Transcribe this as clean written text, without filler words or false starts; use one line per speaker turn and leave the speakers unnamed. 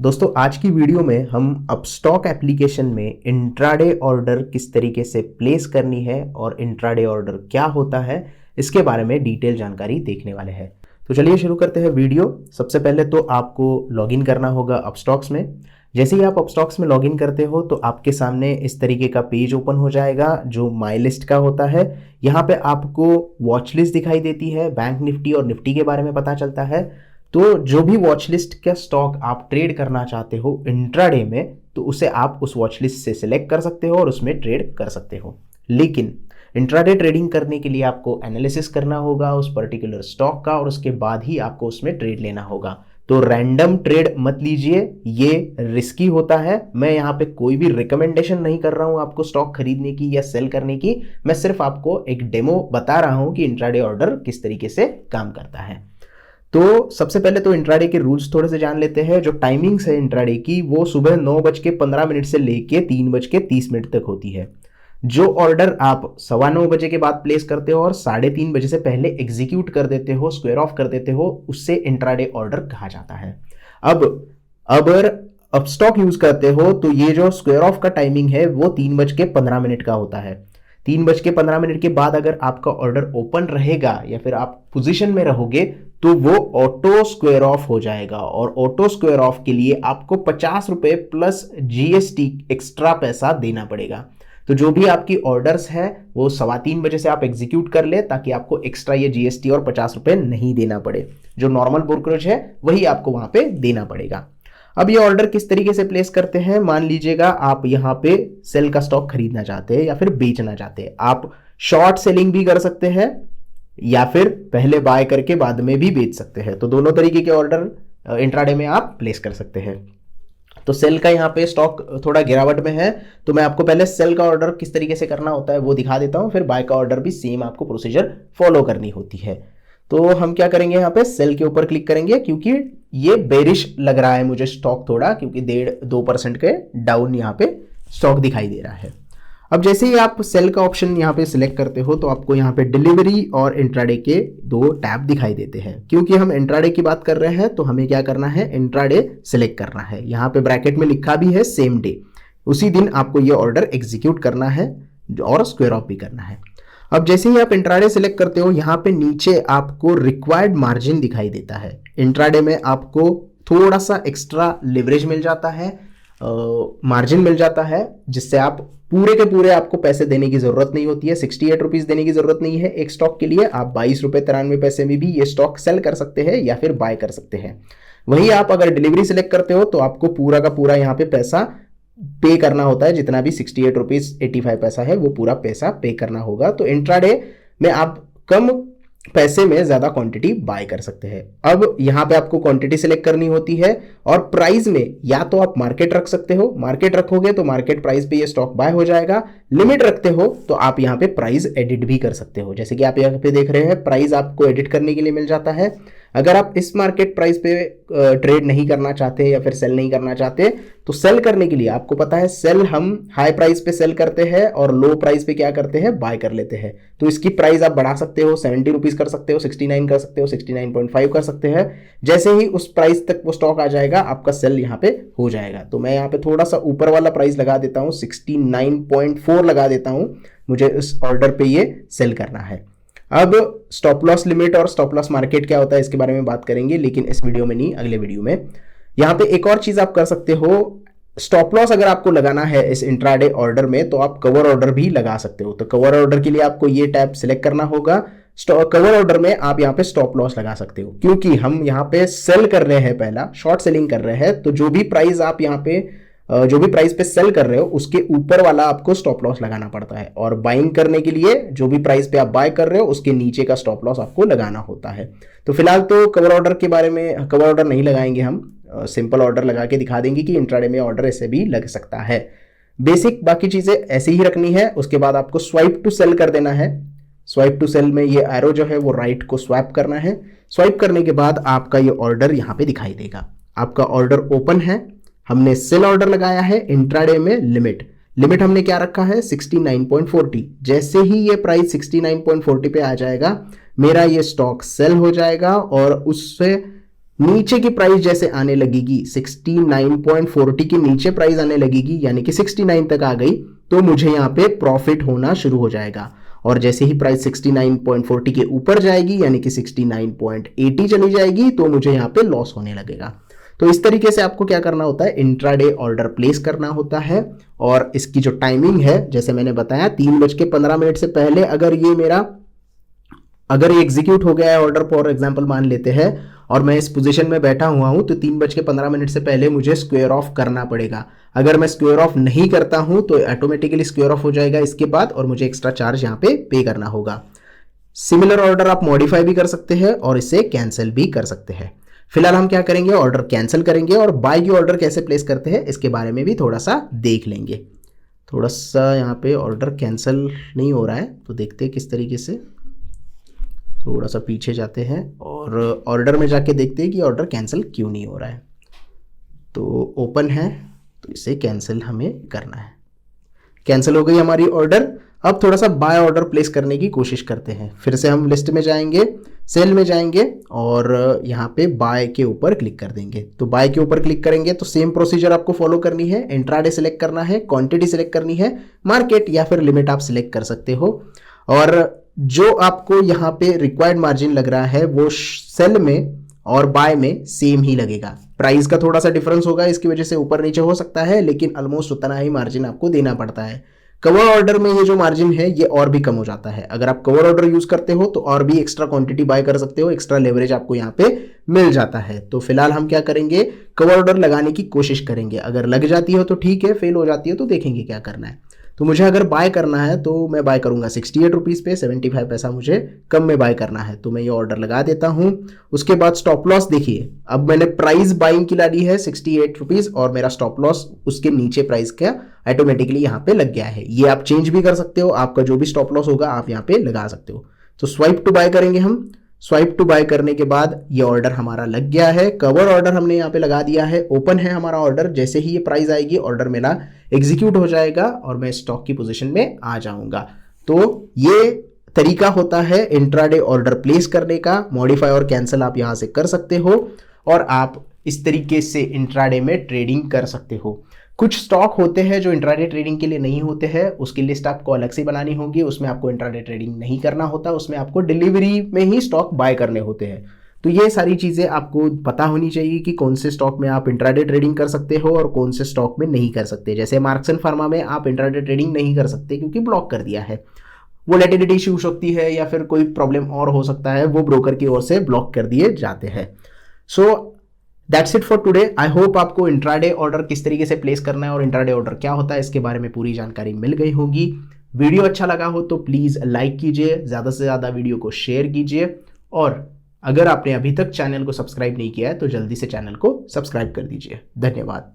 दोस्तों आज की वीडियो में हम अपस्टॉक एप्लीकेशन में इंट्राडे ऑर्डर किस तरीके से प्लेस करनी है और इंट्राडे ऑर्डर क्या होता है इसके बारे में डिटेल जानकारी देखने वाले हैं। तो चलिए शुरू करते हैं वीडियो। सबसे पहले तो आपको लॉगिन करना होगा अपस्टॉक्स में। जैसे ही आप अपस्टॉक्स में लॉगिन करते हो तो आपके सामने इस तरीके का पेज ओपन हो जाएगा जो माई लिस्ट का होता है। यहाँ पे आपको वॉच लिस्ट दिखाई देती है, बैंक निफ्टी और निफ्टी के बारे में पता चलता है। तो जो भी वॉच लिस्ट का स्टॉक आप ट्रेड करना चाहते हो इंट्राडे में, तो उसे आप उस वॉच लिस्ट से सिलेक्ट कर सकते हो और उसमें ट्रेड कर सकते हो। लेकिन इंट्राडे ट्रेडिंग करने के लिए आपको एनालिसिस करना होगा उस पर्टिकुलर स्टॉक का और उसके बाद ही आपको उसमें ट्रेड लेना होगा। तो रैंडम ट्रेड मत लीजिए, ये रिस्की होता है। मैं यहाँ पे कोई भी रिकमेंडेशन नहीं कर रहा हूँ आपको स्टॉक खरीदने की या सेल करने की। मैं सिर्फ आपको एक डेमो बता रहा हूँ कि इंट्राडे ऑर्डर किस तरीके से काम करता है। तो सबसे पहले तो इंट्राडे के रूल्स थोड़े से जान लेते हैं। जो टाइमिंग्स है इंट्राडे की वो सुबह 9:15 से लेके 3:30 तक होती है। जो ऑर्डर आप 9:15 के बाद प्लेस करते हो और 3:30 से पहले एग्जीक्यूट कर देते हो, स्क्वायर ऑफ कर देते हो, उससे इंट्राडे ऑर्डर कहा जाता है। अब अगर अपस्टॉक यूज करते हो तो ये जो स्क्वायर ऑफ का टाइमिंग है वो 3:15 का होता है। 3:15 के बाद अगर आपका ऑर्डर ओपन रहेगा या फिर आप पोजीशन में रहोगे तो वो ऑटो स्क्वायर ऑफ हो जाएगा और ऑटो स्क्वायर ऑफ के लिए आपको 50 रुपए प्लस जीएसटी एक्स्ट्रा पैसा देना पड़ेगा। तो जो भी आपकी ऑर्डर्स है वो 3:15 से आप एग्जीक्यूट कर ले ताकि आपको एक्स्ट्रा ये जीएसटी और 50 रुपए नहीं देना पड़े। जो नॉर्मल ब्रोकरेज है वही आपको वहां पे देना पड़ेगा। अब ये ऑर्डर किस तरीके से प्लेस करते हैं, मान लीजिएगा आप यहाँ पे सेल का स्टॉक खरीदना चाहते हैं या फिर बेचना चाहते हैं। आप शॉर्ट सेलिंग भी कर सकते हैं या फिर पहले बाय करके बाद में भी बेच सकते हैं। तो दोनों तरीके के ऑर्डर इंट्राडे में आप प्लेस कर सकते हैं। तो सेल का यहाँ पे स्टॉक थोड़ा गिरावट में है तो मैं आपको पहले सेल का ऑर्डर किस तरीके से करना होता है वो दिखा देता हूँ, फिर बाय का ऑर्डर भी सेम आपको प्रोसीजर फॉलो करनी होती है। तो हम क्या करेंगे, यहाँ पे सेल के ऊपर क्लिक करेंगे क्योंकि ये बेरिश लग रहा है मुझे स्टॉक थोड़ा, क्योंकि 1.5-2% के डाउन यहाँ पे स्टॉक दिखाई दे रहा है। अब जैसे ही आप सेल का ऑप्शन यहाँ पे सिलेक्ट करते हो तो आपको यहाँ पे डिलीवरी और इंट्राडे के 2 टैब दिखाई देते हैं। क्योंकि हम इंट्राडे की बात कर रहे हैं तो हमें क्या करना है, इंट्राडे सिलेक्ट करना है। यहाँ पे ब्रैकेट में लिखा भी है सेम डे, उसी दिन आपको ये ऑर्डर एग्जीक्यूट करना है और स्क्वायर ऑफ भी करना है। अब जैसे ही आप इंट्राडे सिलेक्ट करते हो यहाँ पे नीचे आपको रिक्वायर्ड मार्जिन दिखाई देता है। इंट्राडे में आपको थोड़ा सा एक्स्ट्रा लिवरेज मिल जाता है, मार्जिन मिल जाता है, जिससे आप पूरे के पूरे आपको पैसे देने की जरूरत नहीं होती है। 68 रुपीज देने की जरूरत नहीं है एक स्टॉक के लिए। आप 22.93 में भी ये स्टॉक सेल कर सकते हैं या फिर बाय कर सकते हैं। वही आप अगर डिलीवरी सिलेक्ट करते हो तो आपको पूरा का पूरा यहाँ पे पैसा पे करना होता है। जितना भी 68 रुपीज 85 पैसा है वो पूरा पैसा पे करना होगा। तो इंट्राडे में आप कम पैसे में ज्यादा क्वांटिटी बाय कर सकते हैं। अब यहाँ पे आपको क्वांटिटी सिलेक्ट करनी होती है और प्राइस में या तो आप मार्केट रख सकते हो, मार्केट रखोगे तो मार्केट प्राइस पे ये स्टॉक बाय हो जाएगा। लिमिट रखते हो तो आप यहाँ पे प्राइस एडिट भी कर सकते हो। जैसे कि आप यहाँ पे देख रहे हैं प्राइस आपको एडिट करने के लिए मिल जाता है। अगर आप इस मार्केट प्राइस पे ट्रेड नहीं करना चाहते या फिर सेल नहीं करना चाहते तो सेल करने के लिए आपको पता है सेल हम हाई प्राइस पे सेल करते हैं और लो प्राइस पे क्या करते हैं, बाय कर लेते हैं। तो इसकी प्राइस आप बढ़ा सकते हो, 70 रुपीज कर सकते हो, 69 कर सकते हो, 69.5 कर सकते हैं। जैसे ही उस प्राइस तक वो स्टॉक आ जाएगा आपका सेल यहाँ पे हो जाएगा। तो मैं यहाँ पे थोड़ा सा ऊपर वाला प्राइस लगा देता हूँ, 69.4 लगा देता हूँ। मुझे इस ऑर्डर पे ये सेल करना है। अब स्टॉप लॉस लिमिट और स्टॉप लॉस मार्केट क्या होता है इसके बारे में बात करेंगे, लेकिन इस वीडियो में नहीं, अगले वीडियो में। यहाँ पे एक और चीज आप कर सकते हो, स्टॉप लॉस अगर आपको लगाना है इस इंट्राडे ऑर्डर में तो आप कवर ऑर्डर भी लगा सकते हो। तो कवर ऑर्डर के लिए आपको ये टैब सिलेक्ट करना होगा। कवर ऑर्डर में आप यहाँ पे स्टॉप लॉस लगा सकते हो क्योंकि हम यहाँ पे सेल कर रहे हैं, पहला शॉर्ट सेलिंग कर रहे हैं। तो जो भी प्राइस आप यहाँ पे जो भी प्राइस पे सेल कर रहे हो उसके ऊपर वाला आपको स्टॉप लॉस लगाना पड़ता है और बाइंग करने के लिए जो भी प्राइस पे आप बाय कर रहे हो उसके नीचे का स्टॉप लॉस आपको लगाना होता है। तो फिलहाल तो कवर ऑर्डर के बारे में कवर ऑर्डर नहीं लगाएंगे, हम सिंपल ऑर्डर लगा के दिखा देंगे कि इंट्राडे में ऑर्डर ऐसे भी लग सकता है। बेसिक बाकी चीजें ऐसे ही रखनी है। उसके बाद आपको स्वाइप टू सेल कर देना है। स्वाइप टू सेल में ये एरो जो है वो राइट को स्वैप करना है। स्वाइप करने के बाद आपका ये ऑर्डर यहाँ पे दिखाई देगा। आपका ऑर्डर ओपन है, हमने सेल ऑर्डर लगाया है। इंट्राडे में लिमिट हमने क्या रखा है, 69.40। जैसे ही ये प्राइस 69.40 पे आ जाएगा मेरा ये स्टॉक सेल हो जाएगा और उससे नीचे की प्राइस जैसे आने लगेगी 69.40 के नीचे प्राइस आने लगेगी, यानी कि 69 तक आ गई, तो मुझे यहाँ पे प्रॉफिट होना शुरू हो जाएगा। और जैसे ही प्राइस 69.40 के ऊपर जाएगी, यानी कि 69.80 चली जाएगी, तो मुझे यहाँ पे लॉस होने लगेगा। तो इस तरीके से आपको क्या करना होता है, इंट्राडे ऑर्डर प्लेस करना होता है। और इसकी जो टाइमिंग है, जैसे मैंने बताया 3:15 से पहले अगर ये एग्जीक्यूट हो गया है ऑर्डर, फॉर एग्जांपल मान लेते हैं, और मैं इस पोजीशन में बैठा हुआ हूं, तो 3:15 से पहले मुझे स्क्वायर ऑफ करना पड़ेगा। अगर मैं स्क्वायर ऑफ नहीं करता हूं तो ऑटोमेटिकली स्क्वायर ऑफ हो जाएगा इसके बाद, और मुझे एक्स्ट्रा चार्ज यहां पे करना होगा। सिमिलर ऑर्डर आप मॉडिफाई भी कर सकते हैं और इसे कैंसिल भी कर सकते हैं। फिलहाल हम क्या करेंगे, ऑर्डर कैंसिल करेंगे, और बाय की ऑर्डर कैसे प्लेस करते हैं इसके बारे में भी थोड़ा सा देख लेंगे। थोड़ा सा यहाँ पे ऑर्डर कैंसिल नहीं हो रहा है, तो देखते हैं किस तरीके से। थोड़ा सा पीछे जाते हैं और ऑर्डर में जाके देखते हैं कि ऑर्डर कैंसिल क्यों नहीं हो रहा है। तो ओपन है, तो इसे कैंसिल हमें करना है। कैंसिल हो गई हमारी ऑर्डर। अब थोड़ा सा बाय ऑर्डर प्लेस करने की कोशिश करते हैं। फिर से हम लिस्ट में जाएंगे, सेल में जाएंगे, और यहाँ पे बाय के ऊपर क्लिक कर देंगे। तो बाय के ऊपर क्लिक करेंगे तो सेम प्रोसीजर आपको फॉलो करनी है। इंट्राडे सिलेक्ट करना है, क्वांटिटी सिलेक्ट करनी है, मार्केट या फिर लिमिट आप सिलेक्ट कर सकते हो। और जो आपको यहाँ पे रिक्वायर्ड मार्जिन लग रहा है वो सेल में और बाय में सेम ही लगेगा। प्राइस का थोड़ा सा डिफरेंस होगा, इसकी वजह से ऊपर नीचे हो सकता है, लेकिन ऑलमोस्ट उतना ही मार्जिन आपको देना पड़ता है। कवर ऑर्डर में ये जो मार्जिन है ये और भी कम हो जाता है। अगर आप कवर ऑर्डर यूज करते हो तो और भी एक्स्ट्रा क्वांटिटी बाय कर सकते हो, एक्स्ट्रा लेवरेज आपको यहाँ पे मिल जाता है। तो फिलहाल हम क्या करेंगे, कवर ऑर्डर लगाने की कोशिश करेंगे। अगर लग जाती हो तो ठीक है, फेल हो जाती है तो देखेंगे क्या करना है। तो मुझे अगर बाय करना है तो मैं बाय करूंगा 68 रुपीज़ पे, 75 पैसा मुझे कम में बाय करना है, तो मैं ये ऑर्डर लगा देता हूं। उसके बाद स्टॉप लॉस देखिए, अब मैंने प्राइस बाइंग की डाली है 68 रुपीज़, और मेरा स्टॉप लॉस उसके नीचे प्राइस का ऑटोमेटिकली यहाँ पे लग गया है। ये आप चेंज भी कर सकते हो, आपका जो भी स्टॉप लॉस होगा आप यहाँ पे लगा सकते हो। तो स्वाइप टू बाय करेंगे हम। स्वाइप टू बाय करने के बाद ये ऑर्डर हमारा लग गया है, कवर ऑर्डर हमने यहाँ पे लगा दिया है, ओपन है हमारा ऑर्डर। जैसे ही ये प्राइस आएगी ऑर्डर मेरा एग्जीक्यूट हो जाएगा और मैं स्टॉक की पोजीशन में आ जाऊंगा। तो ये तरीका होता है इंट्राडे ऑर्डर प्लेस करने का। मॉडिफाई और कैंसिल आप यहां से कर सकते हो और आप इस तरीके से इंट्राडे में ट्रेडिंग कर सकते हो। कुछ स्टॉक होते हैं जो इंट्राडे ट्रेडिंग के लिए नहीं होते हैं, उसकी लिस्ट आपको अलग से बनानी होगी। उसमें आपको इंट्राडे ट्रेडिंग नहीं करना होता, उसमें आपको डिलीवरी में ही स्टॉक बाय करने होते हैं। तो ये सारी चीज़ें आपको पता होनी चाहिए कि कौन से स्टॉक में आप इंट्राडे ट्रेडिंग कर सकते हो और कौन से स्टॉक में नहीं कर सकते। जैसे मार्क्स एंड फार्मा में आप इंट्राडे ट्रेडिंग नहीं कर सकते क्योंकि ब्लॉक कर दिया है। वोलेटिलिटी इश्यू हो सकती है या फिर कोई प्रॉब्लम और हो सकता है, वो ब्रोकर की ओर से ब्लॉक कर दिए जाते हैं। So that's it for today. I hope आपको इंट्राडे ऑर्डर किस तरीके से प्लेस करना है और इंट्राडे ऑर्डर क्या होता है इसके बारे में पूरी जानकारी मिल गई होगी। वीडियो अच्छा लगा हो तो प्लीज़ लाइक कीजिए, ज़्यादा से ज़्यादा वीडियो को शेयर कीजिए, और अगर आपने अभी तक चैनल को सब्सक्राइब नहीं किया है तो जल्दी से चैनल को सब्सक्राइब कर दीजिए। धन्यवाद।